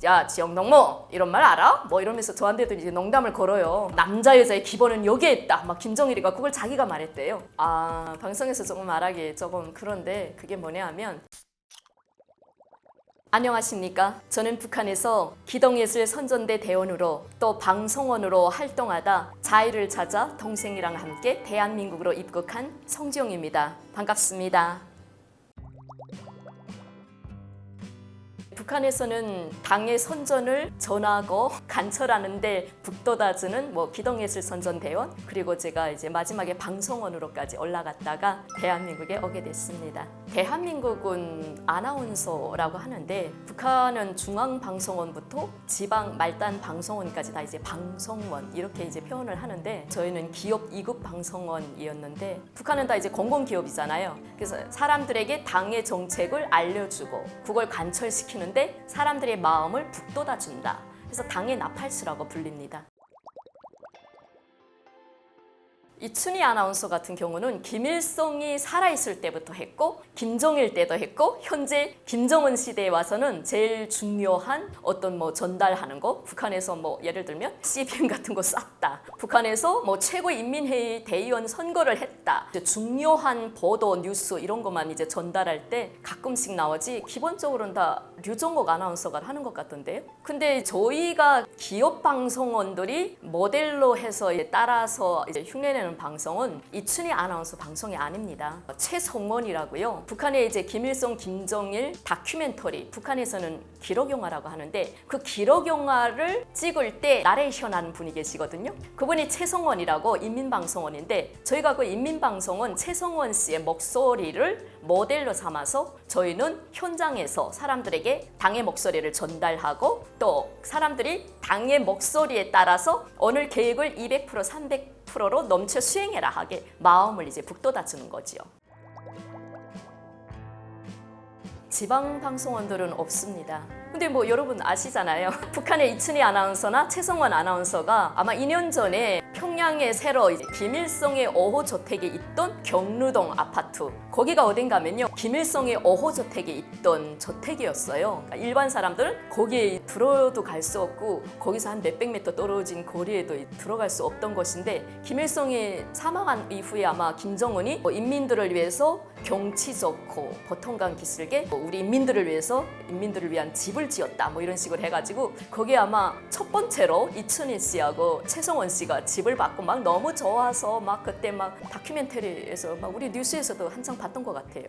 야 지역농모 이런 말 알아? 뭐 이러면서 저한테도 이제 농담을 걸어요. 남자 여자의 기본은 여기에 있다. 막 김정일이가 그걸 자기가 말했대요. 아 방송에서 조금 말하기 조금 그런데 그게 뭐냐 하면 안녕하십니까. 저는 북한에서 기동예술 선전대 대원으로 또 방송원으로 활동하다 자유를 찾아 동생이랑 함께 대한민국으로 입국한 성지용입니다. 반갑습니다. 북한에서는 당의 선전을 전하고 관철하는데 북돋아주는 기동예술 선전대원 그리고 제가 이제 마지막에 방송원으로까지 올라갔다가 대한민국에 오게 됐습니다. 대한민국은 아나운서라고 하는데 북한은 중앙방송원부터 지방 말단 방송원까지 다 이제 방송원 이렇게 이제 표현을 하는데 저희는 기업 2급 방송원이었는데 북한은 다 이제 공공기업이잖아요. 그래서 사람들에게 당의 정책을 알려주고 그걸 관철시키는데 사람들의 마음을 북돋아준다. 그래서 당의 나팔수라고 불립니다. 이춘희 아나운서 같은 경우는 김일성이 살아있을 때부터 했고 김정일 때도 했고 현재 김정은 시대에 와서는 제일 중요한 어떤 전달하는 거 북한에서 예를 들면 CBM 같은 거 쐈다. 북한에서 최고인민회의 대의원 선거를 했다. 중요한 보도 뉴스 이런 것만 이제 전달할 때 가끔씩 나오지 기본적으로는 다 류정옥 아나운서가 하는 것 같던데요. 근데 저희가 기업 방송원들이 모델로 해서 따라서 이제 흉내내는 방송은 이춘희 아나운서 방송이 아닙니다. 최성원이라고요. 북한의 이제 김일성, 김정일 다큐멘터리, 북한에서는 기록영화라고 하는데 그 기록영화를 찍을 때 나레이션하는 분이 계시거든요. 그분이 최성원이라고 인민방송원인데 저희가 그 인민방송은 최성원 씨의 목소리를 모델로 삼아서 저희는 현장에서 사람들에게 당의 목소리를 전달하고 또 사람들이 당의 목소리에 따라서 오늘 계획을 200%, 300%로 넘쳐 수행해라 하게 마음을 이제 북돋아주는 거지요. 지방 방송원들은 없습니다. 근데 여러분 아시잖아요. 북한의 이춘희 아나운서나 최성원 아나운서가 아마 2년 전에 평양에 새로 이제 김일성의 5호 저택에 있던 경루동 아파트 거기가 어딘가면요 김일성의 5호 저택에 있던 저택이었어요. 그러니까 일반 사람들은 거기에 들어도 갈 수 없고 거기서 한 몇백 미터 떨어진 거리에도 들어갈 수 없던 곳인데 김일성이 사망한 이후에 아마 김정은이 인민들을 위해서 경치 좋고 보통강 기슭에 우리 인민들을 위해서 인민들을 위한 집을 지었다 이런 식으로 해가지고 거기에 아마 첫 번째로 이춘희 씨하고 최성원 씨가 집을 받고 너무 좋아서 그때 다큐멘터리에서 우리 뉴스에서도 한창 봤던 것 같아요.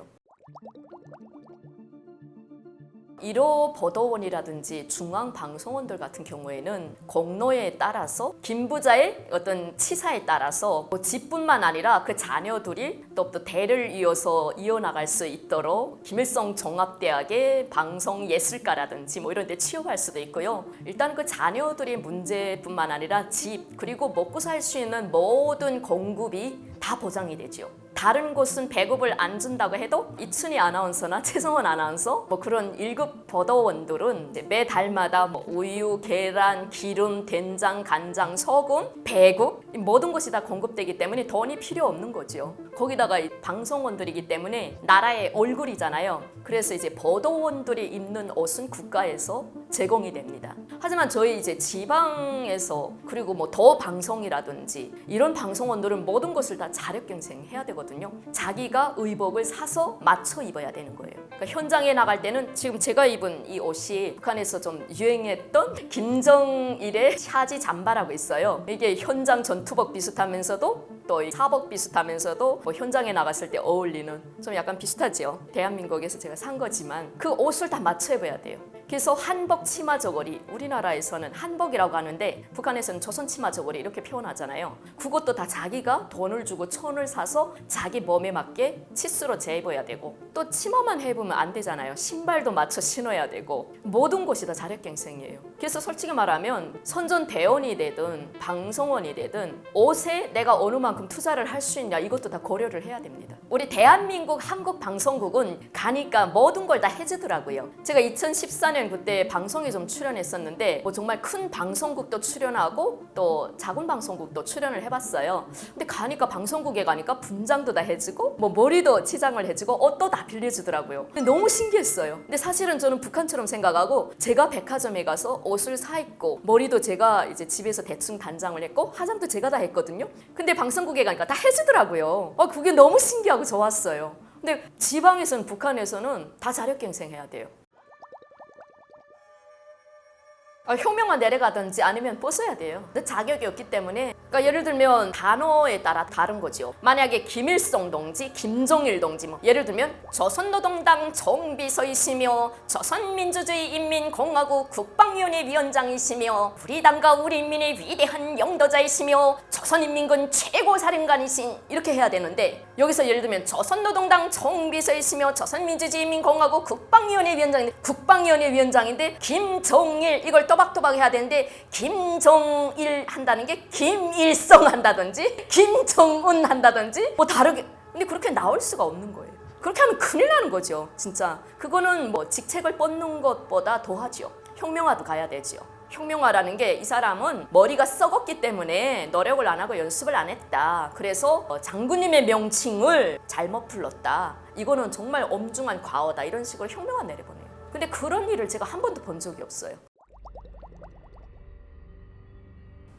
1호 보도원이라든지 중앙방송원들 같은 경우에는 공로에 따라서 김부자의 어떤 치사에 따라서 집뿐만 아니라 그 자녀들이 또 대를 이어서 이어나갈 수 있도록 김일성 종합대학의 방송예술과라든지 이런 데 취업할 수도 있고요. 일단 그 자녀들의 문제뿐만 아니라 집 그리고 먹고 살 수 있는 모든 공급이 다 보장이 되죠. 다른 곳은 배급을 안 준다고 해도 이춘희 아나운서나 최성원 아나운서 그런 1급 보도원들은 매 달마다 우유, 계란, 기름, 된장, 간장, 소금, 배급 모든 것이 다 공급되기 때문에 돈이 필요 없는 거죠. 거기다가 방송원들이기 때문에 나라의 얼굴이잖아요. 그래서 이제 보도원들이 입는 옷은 국가에서 제공이 됩니다. 하지만 저희 이제 지방에서 그리고 더 방송이라든지 이런 방송원들은 모든 것을 다 자력 경쟁해야 되거든요. 자기가 의복을 사서 맞춰 입어야 되는 거예요. 그러니까 현장에 나갈 때는 지금 제가 입은 이 옷이 북한에서 좀 유행했던 김정일의 샤지 잠바라고 있어요. 이게 현장 전투복 비슷하면서도 또 사복 비슷하면서도 현장에 나갔을 때 어울리는 좀 약간 비슷하죠. 대한민국에서 제가 산 거지만 그 옷을 다 맞춰 입어야 돼요. 그래서 한복 치마 저고리 우리나라에서는 한복이라고 하는데 북한에서는 조선 치마 저고리 이렇게 표현하잖아요. 그것도 다 자기가 돈을 주고 천을 사서 자기 몸에 맞게 치수로 재입어야 되고 또 치마만 해보면 안 되잖아요. 신발도 맞춰 신어야 되고 모든 것이 다 자력갱생이에요. 그래서 솔직히 말하면 선전대원이 되든 방송원이 되든 옷에 내가 어느 만큼 투자를 할 수 있냐 이것도 다 고려를 해야 됩니다. 우리 대한민국 한국방송국은 가니까 모든 걸 다 해주더라고요. 제가 2014년 북한엔 그때 방송에 좀 출연했었는데 뭐 정말 큰 방송국도 출연하고 또 작은 방송국도 출연을 해봤어요. 근데 가니까 방송국에 가니까 분장도 다 해주고 뭐 머리도 치장을 해주고 옷도 다 빌려주더라고요. 근데 너무 신기했어요. 근데 사실은 저는 북한처럼 생각하고 제가 백화점에 가서 옷을 사 입고 머리도 제가 이제 집에서 대충 단장을 했고 화장도 제가 다 했거든요. 근데 방송국에 가니까 다 해주더라고요. 그게 너무 신기하고 좋았어요. 근데 지방에서는 북한에서는 다 자력갱생해야 돼요. 혁명만 내려가든지 아니면 벗어야 돼요. 근데 자격이 없기 때문에 그러니까 예를 들면 단어에 따라 다른 거죠. 만약에 김일성 동지, 김정일 동지 뭐 예를 들면 조선노동당 정비서이시며 조선민주주의 인민공화국 국방위원회 위원장이시며 우리 당과 우리 인민의 위대한 영도자이시며 조선인민군 최고사령관이신 이렇게 해야 되는데 여기서 예를 들면 조선노동당 정비서이시며 조선민주주의 인민공화국 국방위원회 위원장인데 국방위원회 위원장인데 김정일 이걸 또박또박 해야 되는데 김정일 한다는 게 김일성 한다든지 김정은 한다든지 뭐 다르게 근데 그렇게 나올 수가 없는 거예요. 그렇게 하면 큰일 나는 거죠. 진짜 그거는 뭐 직책을 뻗는 것보다 더하지요. 혁명화도 가야 되지요. 혁명화라는 게 이 사람은 머리가 썩었기 때문에 노력을 안 하고 연습을 안 했다. 그래서 장군님의 명칭을 잘못 불렀다. 이거는 정말 엄중한 과오다. 이런 식으로 혁명화 내려보내요. 근데 그런 일을 제가 한 번도 본 적이 없어요.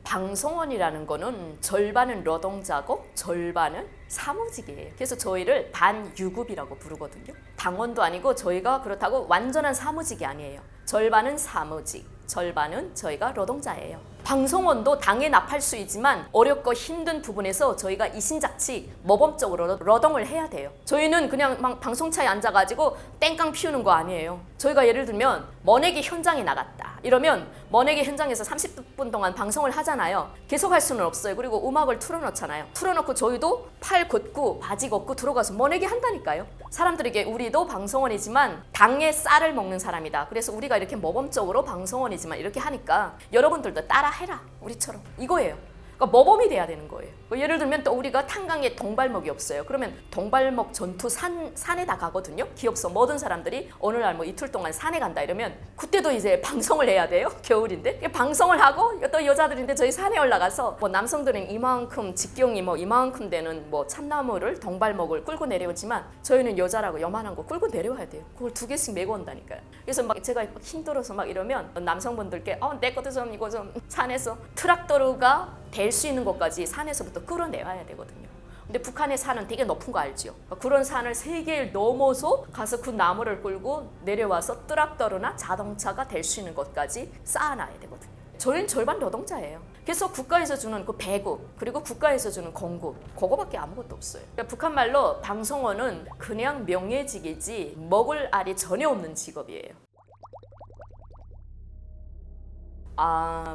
방송원이라는 거는 절반은 노동자고 절반은 사무직이에요. 그래서 저희를 반유급이라고 부르거든요. 당원도 아니고 저희가 그렇다고 완전한 사무직이 아니에요. 절반은 사무직, 절반은 저희가 노동자예요. 방송원도 당에 납할 수 있지만 어렵고 힘든 부분에서 저희가 이신작치 모범적으로 노동을 해야 돼요. 저희는 그냥 막 방송차에 앉아가지고 땡깡 피우는 거 아니에요. 저희가 예를 들면 먼에기 현장에 나갔다 이러면 먼에기 현장에서 30분 동안 방송을 하잖아요. 계속 할 수는 없어요. 그리고 음악을 틀어놓잖아요. 틀어놓고 저희도 팔 걷고 바지 걷고 들어가서 먼에기 한다니까요. 사람들에게 우리도 방송원이지만 당의 쌀을 먹는 사람이다. 그래서 우리가 이렇게 모범적으로 방송원이지만 이렇게 하니까 여러분들도 따라해라. 우리처럼. 이거예요. 그러니까 모범이 돼야 되는 거예요. 예를 들면 또 우리가 탄강에 동발목이 없어요. 그러면 동발목 전투 산에 다 가거든요. 기업서 모든 사람들이 어느 날 뭐 이틀 동안 산에 간다 이러면 그때도 이제 방송을 해야 돼요. 겨울인데 방송을 하고 또 여자들인데 저희 산에 올라가서 뭐 남성들은 이만큼 직경이 뭐 이만큼 되는 뭐 참나무를 동발목을 끌고 내려오지만 저희는 여자라고 요만한 거 끌고 내려와야 돼요. 그걸 2개씩 메고 온다니까요. 그래서 막 제가 힘들어서 막 이러면 남성분들께 내 것도 좀 이거 좀 산에서 트랙터가 될 수 있는 것까지 산에서부터 끌어내와야 되거든요. 근데 북한의 산은 되게 높은 거 알죠? 그런 산을 3개를 넘어서 가서 그 나무를 끌고 내려와서 트랙터나 자동차가 될 수 있는 것까지 쌓아놔야 되거든요. 저희는 절반 노동자예요. 그래서 국가에서 주는 그 배급 그리고 국가에서 주는 공급 그거밖에 아무것도 없어요. 그러니까 북한 말로 방송원은 그냥 명예직이지 먹을 알이 전혀 없는 직업이에요.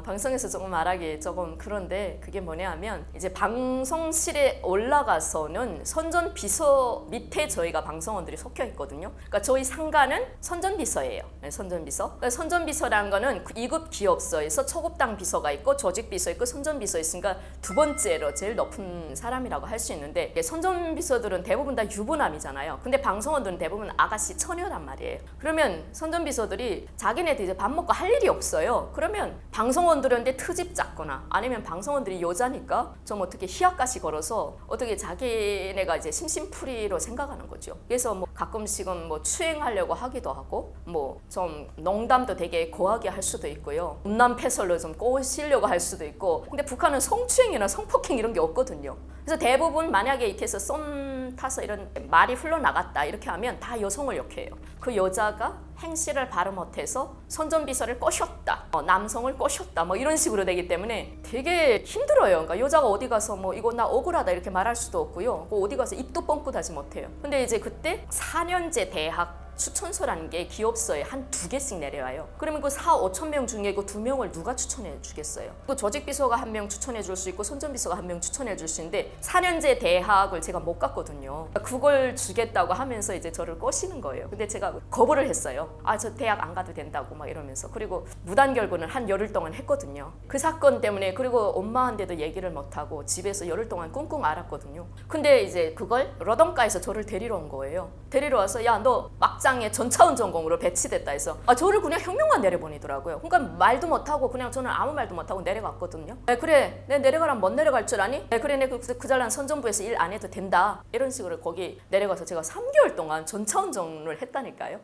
방송에서 조금 말하기 조금 그런데 그게 뭐냐 하면 이제 방송실에 올라가서는 선전비서 밑에 저희가 방송원들이 속혀 있거든요. 그러니까 저희 상가는 선전비서예요. 선전비서. 그러니까 선전비서라는 거는 2급 기업서에서 초급당 비서가 있고 조직비서 있고 선전비서 있으니까 2번째로 제일 높은 사람이라고 할 수 있는데 선전비서들은 대부분 다 유부남이잖아요. 근데 방송원들은 대부분 아가씨 처녀란 말이에요. 그러면 선전비서들이 자기네들 이제 밥 먹고 할 일이 없어요. 그러면 방송원들한테 트집 잡거나 아니면 방송원들이 여자니까 좀 어떻게 희약가시 걸어서 어떻게 자기네가 이제 심심풀이로 생각하는 거죠. 그래서 뭐 가끔씩은 뭐 추행하려고 하기도 하고 뭐 좀 농담도 되게 고하게 할 수도 있고요. 음란패설로 좀 꼬시려고 할 수도 있고 근데 북한은 성추행이나 성폭행 이런 게 없거든요. 그래서 대부분 만약에 이렇게 해서 썸 타서 이런 말이 흘러나갔다 이렇게 하면 다 여성을 욕해요. 그 여자가 행실을 바로 못해서 선전비서를 꼬셨다, 남성을 꼬셨다 뭐 이런 식으로 되기 때문에 되게 힘들어요. 그러니까 여자가 어디 가서 뭐 이거 나 억울하다 이렇게 말할 수도 없고요. 어디 가서 입도 뻥끗하지 못해요. 근데 이제 그때 4년제 대학 추천서라는 게 기업서에 한 2개씩 내려와요. 그러면 그 4,5천 명 중에 그 2명을 누가 추천해 주겠어요? 그 조직비서가 1명 추천해 줄 수 있고 선전비서가 1명 추천해 줄 수 있는데 4년제 대학을 제가 못 갔거든요. 그걸 주겠다고 하면서 이제 저를 꼬시는 거예요. 근데 제가 거부를 했어요. 저 대학 안 가도 된다고 막 이러면서. 그리고 무단결근을 한 열흘 동안 했거든요. 그 사건 때문에. 그리고 엄마한테도 얘기를 못하고 집에서 열흘 동안 끙끙 앓았거든요. 근데 이제 그걸 노동가에서 저를 데리러 온 거예요. 데리러 와서 야 너 막자 막장에 전차원 전공으로 배치됐다 해서 저를 그냥 혁명관 내려보내더라고요. 그러니까 말도 못하고 그냥 저는 아무 말도 못하고 내려갔거든요. 그래 내 내려가라면 못 내려갈 줄 아니? 그래 내 그 잘난 선전부에서 일 안 해도 된다. 이런 식으로 거기 내려가서 제가 3개월 동안 전차원 전을 했다니까요.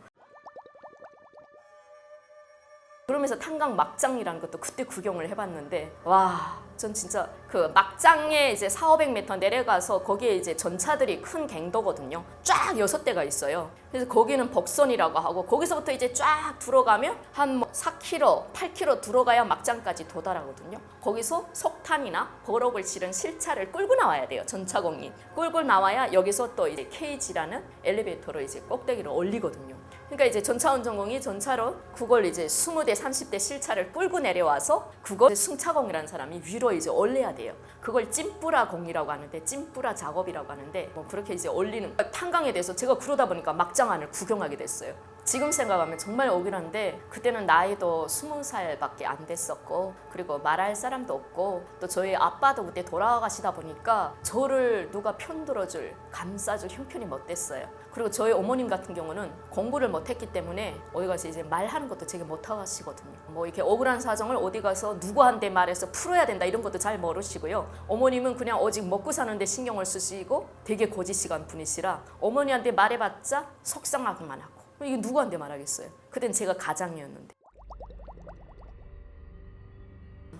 그러면서 탄강 막장이라는 것도 그때 구경을 해봤는데 와, 전 진짜 그 막장에 이제 400~500m 내려가서 거기에 이제 전차들이 큰 갱도거든요. 쫙 6대가 있어요. 그래서 거기는 벅선이라고 하고 거기서부터 이제 쫙 들어가면 한 4km, 8km 들어가야 막장까지 도달하거든요. 거기서 석탄이나 버럭을 실은 실차를 끌고 나와야 돼요. 전차공이 끌고 나와야 여기서 또 이제 케이지라는 엘리베이터로 이제 꼭대기로 올리거든요. 그러니까 이제 전차원 전공이 전차로 그걸 이제 20대, 30대 실차를 끌고 내려와서 그걸 승차공이라는 사람이 위로 이제 올려야 돼요. 그걸 찜뿌라 공이라고 하는데 찜뿌라 작업이라고 하는데 뭐 그렇게 이제 올리는 탄강에 대해서 제가 그러다 보니까 막장 안을 구경하게 됐어요. 지금 생각하면 정말 억울한데 그때는 나이도 20살밖에 안 됐었고 그리고 말할 사람도 없고 또 저희 아빠도 그때 돌아가시다 보니까 저를 누가 편들어줄 감싸줄 형편이 못 됐어요. 그리고 저희 어머님 같은 경우는 공부를 못했기 때문에 어디 가서 이제 말하는 것도 되게 못하시거든요. 뭐 이렇게 억울한 사정을 어디 가서 누구한테 말해서 풀어야 된다 이런 것도 잘 모르시고요. 어머님은 그냥 오직 먹고 사는데 신경을 쓰시고 되게 고지식한 분이시라 어머니한테 말해봤자 속상하기만 하고 이게 누구한테 말하겠어요. 그땐 제가 가장이었는데.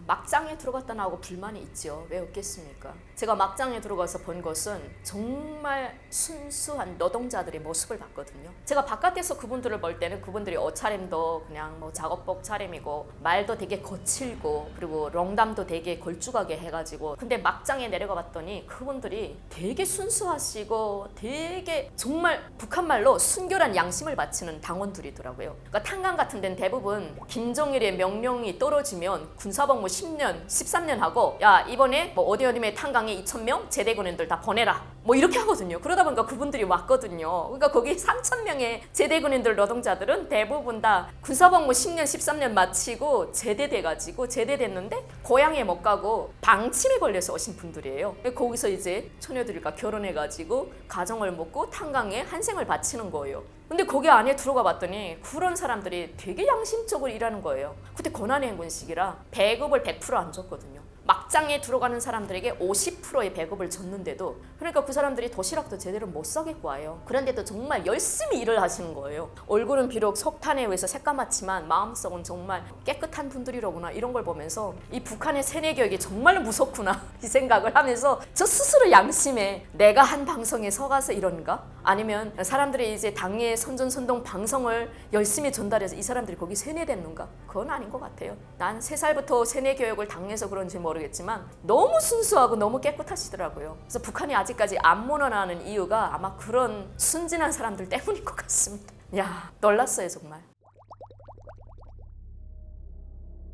막장에 들어갔다 나오고 불만이 있죠. 왜 없겠습니까? 제가 막장에 들어가서 본 것은 정말 순수한 노동자들의 모습을 봤거든요. 제가 바깥에서 그분들을 볼 때는 그분들이 옷차림도 그냥 뭐 작업복 차림이고 말도 되게 거칠고 그리고 롱담도 되게 걸쭉하게 해가지고 근데 막장에 내려가 봤더니 그분들이 되게 순수하시고 되게 정말 북한말로 순결한 양심을 바치는 당원들이더라고요. 그러니까 탄강 같은 데는 대부분 김정일의 명령이 떨어지면 군사복무 10년, 13년 하고 야 이번에 뭐 어디에 탄강에 2,000명 제대군인들 다 보내라 뭐 이렇게 하거든요. 그러다 보니까 그분들이 왔거든요. 그러니까 거기 3,000명의 제대군인들 노동자들은 대부분 다 군사복무 10년, 13년 마치고 제대돼가지고 제대됐는데 고향에 못 가고 방침에 걸려서 오신 분들이에요. 거기서 이제 처녀들과 결혼해가지고 가정을 먹고 탄강에 한생을 바치는 거예요. 근데 거기 안에 들어가 봤더니 그런 사람들이 되게 양심적으로 일하는 거예요. 그때 권한행군식이라 배급을 100% 안 줬거든요. 막장에 들어가는 사람들에게 50%의 배급을 줬는데도 그러니까 그 사람들이 도시락도 제대로 못 싸겠고 와요. 그런데도 정말 열심히 일을 하시는 거예요. 얼굴은 비록 석탄에 의해서 새까맣지만 마음속은 정말 깨끗한 분들이로구나 이런 걸 보면서 이 북한의 세뇌 교육이 정말 무섭구나 이 생각을 하면서 저 스스로 양심에 내가 한 방송에 서가서 이런가? 아니면 사람들이 이제 당의 선전선동 방송을 열심히 전달해서 이 사람들이 거기 세뇌됐는가? 그건 아닌 것 같아요. 난 3살부터 세뇌 교육을 당해서 그런지 모르겠지만 너무 순수하고 너무 깨끗하시더라고요. 그래서 북한이 아직까지 안 물러나는 이유가 아마 그런 순진한 사람들 때문인 것 같습니다. 야, 놀랐어요 정말.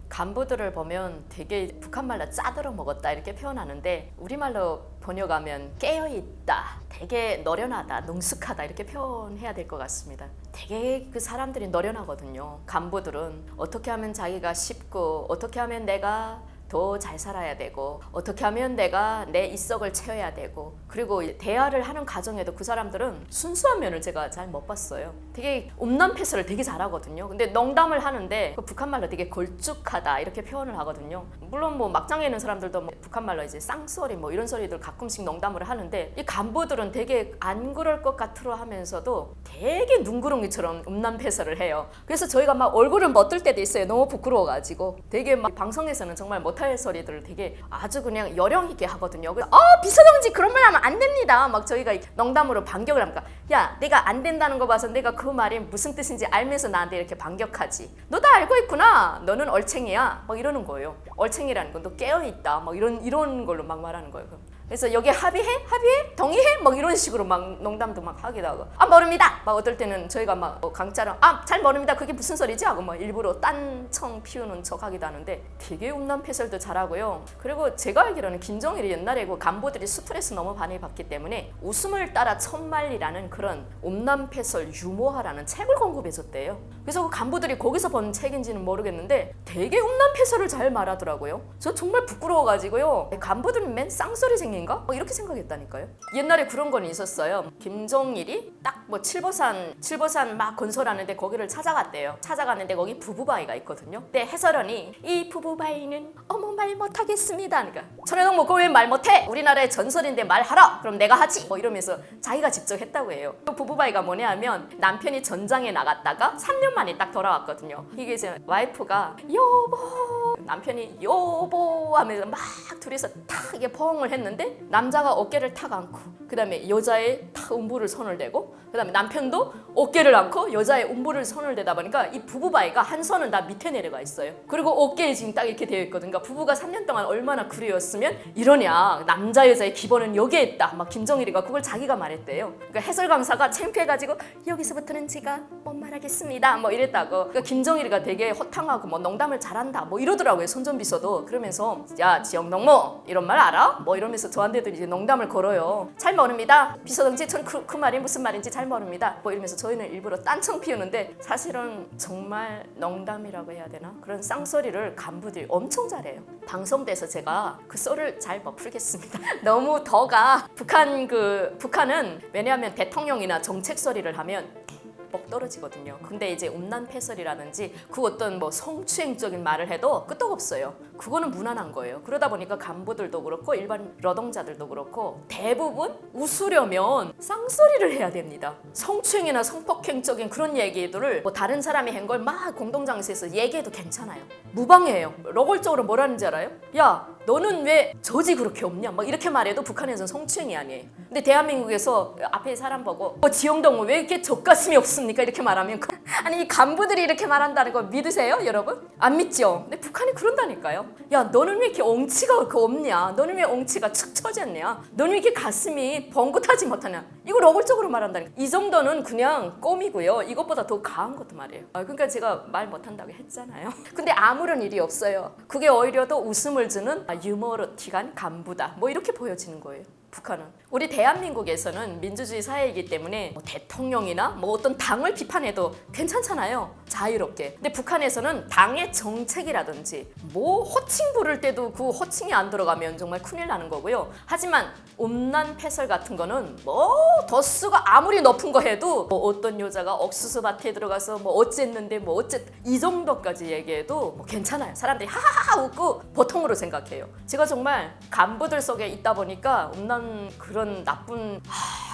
간부들을 보면 되게 북한말로 짜들어 먹었다 이렇게 표현하는데 우리말로 번역하면 깨어있다, 되게 노련하다, 능숙하다 이렇게 표현해야 될 것 같습니다. 되게 그 사람들이 노련하거든요. 간부들은 어떻게 하면 자기가 쉽고 어떻게 하면 내가 더 잘 살아야 되고 어떻게 하면 내가 내 이석을 채워야 되고 그리고 대화를 하는 과정에도 그 사람들은 순수한 면을 제가 잘 못 봤어요. 되게 음란패설을 되게 잘하거든요. 근데 농담을 하는데 그 북한말로 되게 걸쭉하다 이렇게 표현을 하거든요. 물론 뭐 막장에 있는 사람들도 뭐 북한말로 이제 쌍소리 뭐 이런 소리들 가끔씩 농담을 하는데 이 간부들은 되게 안 그럴 것 같으려 하면서도 되게 눈구렁이처럼 음란패설을 해요. 그래서 저희가 막 얼굴을 못들 때도 있어요. 너무 부끄러워가지고 되게 막 방송에서는 정말 못할 소리들을 되게 아주 그냥 요령 있게 하거든요. 그래서 비서동지 그런 말 하면 안 됩니다. 막 저희가 농담으로 반격을 합니까? 야, 내가 안 된다는 거 봐서 내가 그 말이 무슨 뜻인지 알면서 나한테 이렇게 반격하지. 너 다 알고 있구나. 너는 얼챙이야. 막 이러는 거예요. 얼챙이라는 건 너 깨어있다. 막 이런 걸로 막 말하는 거예요. 그래서 여기 합의해? 합의해? 동의해? 막 이런 식으로 막 농담도 막 하기도 하고 모릅니다! 막 어떨 때는 저희가 막 강짜로 잘 모릅니다. 그게 무슨 소리지? 하고 막 일부러 딴청 피우는 척 하기도 하는데 되게 음란패설도 잘하고요. 그리고 제가 알기로는 김정일이 옛날에 그 간부들이 스트레스 너무 많이 받기 때문에 웃음을 따라 천만리라는 그런 음란패설 유머화라는 책을 공급해줬대요. 그래서 그 간부들이 거기서 본 책인지는 모르겠는데 되게 음란패설을 잘 말하더라고요. 저 정말 부끄러워가지고요. 간부들은 맨 쌍소리 생긴 김정인가? 이렇게 생각했다니까요. 옛날에 그런 건 있었어요. 김정일이 딱 뭐 칠보산 막 건설하는데 거기를 찾아갔대요. 찾아갔는데 거기 부부바위가 있거든요. 근데 해설원이 이 부부바위는 어머 말 못하겠습니다. 그러니까 천해동 뭐 그거 왜 말 못해? 우리나라의 전설인데 말하라. 그럼 내가 하지. 뭐 이러면서 자기가 직접 했다고 해요. 또 부부바위가 뭐냐 하면 남편이 전장에 나갔다가 3년 만에 딱 돌아왔거든요. 이게 이제 와이프가 여보, 남편이 여보 하면서 막 둘이서 탁 이게 포옹을 했는데 남자가 어깨를 탁 안고 그 다음에 여자의 탁 음부를 손을 대고 그 다음에 남편도 어깨를 안고 여자의 음부를 손을 대다 보니까 이 부부바위가 한 손은 다 밑에 내려가 있어요. 그리고 어깨에 지금 딱 이렇게 되어 있거든요. 그러니까 부부가 3년 동안 얼마나 그리웠으면 이러냐. 남자 여자의 기본은 여기에 있다. 막 김정일이가 그걸 자기가 말했대요. 그러니까 해설 강사가 창피해가지고 여기서부터는 제가 못 말하겠습니다. 뭐 이랬다고. 그러니까 김정일이가 되게 허탕하고 뭐 농담을 잘한다. 뭐 이러더라고요. 손전비서도. 그러면서 야 지역농모 이런 말 알아? 뭐 이러면서 저한테도 이제 농담을 걸어요. 잘 모릅니다. 비서동지 전 그 말이 무슨 말인지 잘 모릅니다. 뭐 이러면서 저희는 일부러 딴청 피우는데 사실은 정말 농담이라고 해야 되나? 그런 쌍소리를 간부들이 엄청 잘해요. 방송돼서 제가 그 썰을 잘 못 풀겠습니다. 너무 더가 북한은 왜냐하면 대통령이나 정책 소리를 하면 뻑 떨어지거든요. 근데 이제 음란패설이라든지 그 어떤 뭐 성추행적인 말을 해도 끄떡없어요. 그거는 무난한 거예요. 그러다 보니까 간부들도 그렇고 일반 노동자들도 그렇고 대부분 웃으려면 쌍소리를 해야 됩니다. 성추행이나 성폭행적인 그런 얘기들을 뭐 다른 사람이 한 걸 막 공동장소에서 얘기해도 괜찮아요. 무방해요. 노골적으로 뭐라는지 알아요? 야 너는 왜 저지 그렇게 없냐? 막 이렇게 말해도 북한에서는 성추행이 아니에요. 근데 대한민국에서 앞에 사람 보고 지영동은 왜 이렇게 젖가슴이 없습니까? 이렇게 말하면 아니 이 간부들이 이렇게 말한다는 거 믿으세요 여러분? 안 믿죠? 근데 북한이 그런다니까요. 야 너는 왜 이렇게 엉치가 없냐? 너는 왜 엉치가 축 처졌냐? 너는 왜 이렇게 가슴이 벙긋하지 못하냐? 이걸 노골적으로 말한다니까. 이 정도는 그냥 껌이고요. 이것보다 더 강한 것도 말이에요. 그러니까 제가 말 못한다고 했잖아요. 근데 아무런 일이 없어요. 그게 오히려 더 웃음을 주는 유머러틱한 간부다. 뭐 이렇게 보여지는 거예요. 북한은. 우리 대한민국에서는 민주주의 사회이기 때문에 뭐 대통령이나 뭐 어떤 당을 비판해도 괜찮잖아요. 자유롭게. 근데 북한에서는 당의 정책이라든지 뭐 호칭 부를 때도 그 호칭이 안 들어가면 정말 큰일 나는 거고요. 하지만 음란패설 같은 거는 뭐 도수가 아무리 높은 거 해도 뭐 어떤 여자가 옥수수 밭에 들어가서 뭐 어쨌는데 뭐 이 정도까지 얘기해도 뭐 괜찮아요. 사람들이 하하하 웃고 보통으로 생각해요. 제가 정말 간부들 속에 있다 보니까 음란 그런 나쁜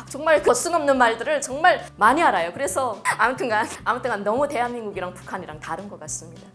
정말 거스없는 말들을 정말 많이 알아요. 그래서 아무튼간 너무 대한민국이랑 북한이랑 다른 것 같습니다.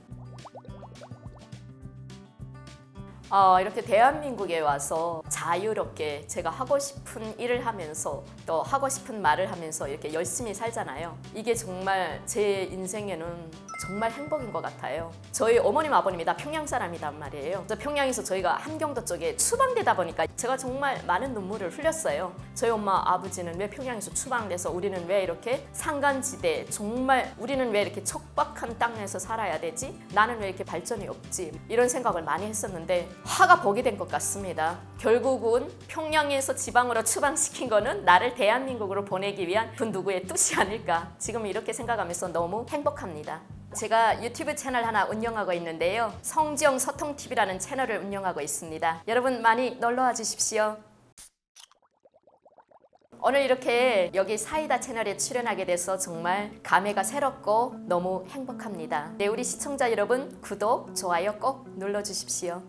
이렇게 대한민국에 와서 자유롭게 제가 하고 싶은 일을 하면서 또 하고 싶은 말을 하면서 이렇게 열심히 살잖아요. 이게 정말 제 인생에는 정말 행복인 것 같아요. 저희 어머님 아버님이 다 평양 사람이란 말이에요. 그래서 평양에서 저희가 함경도 쪽에 추방되다 보니까 제가 정말 많은 눈물을 흘렸어요. 저희 엄마 아버지는 왜 평양에서 추방돼서 우리는 왜 이렇게 산간지대 정말 우리는 왜 이렇게 척박한 땅에서 살아야 되지? 나는 왜 이렇게 발전이 없지? 이런 생각을 많이 했었는데 화가 복이 된 것 같습니다. 결국은 평양에서 지방으로 추방시킨 거는 나를 대한민국으로 보내기 위한 그 누구의 뜻이 아닐까. 지금 이렇게 생각하면서 너무 행복합니다. 제가 유튜브 채널 하나 운영하고 있는데요. 성지영 소통TV라는 채널을 운영하고 있습니다. 여러분 많이 놀러와 주십시오. 오늘 이렇게 여기 사이다 채널에 출연하게 돼서 정말 감회가 새롭고 너무 행복합니다. 네, 우리 시청자 여러분 구독, 좋아요 꼭 눌러주십시오.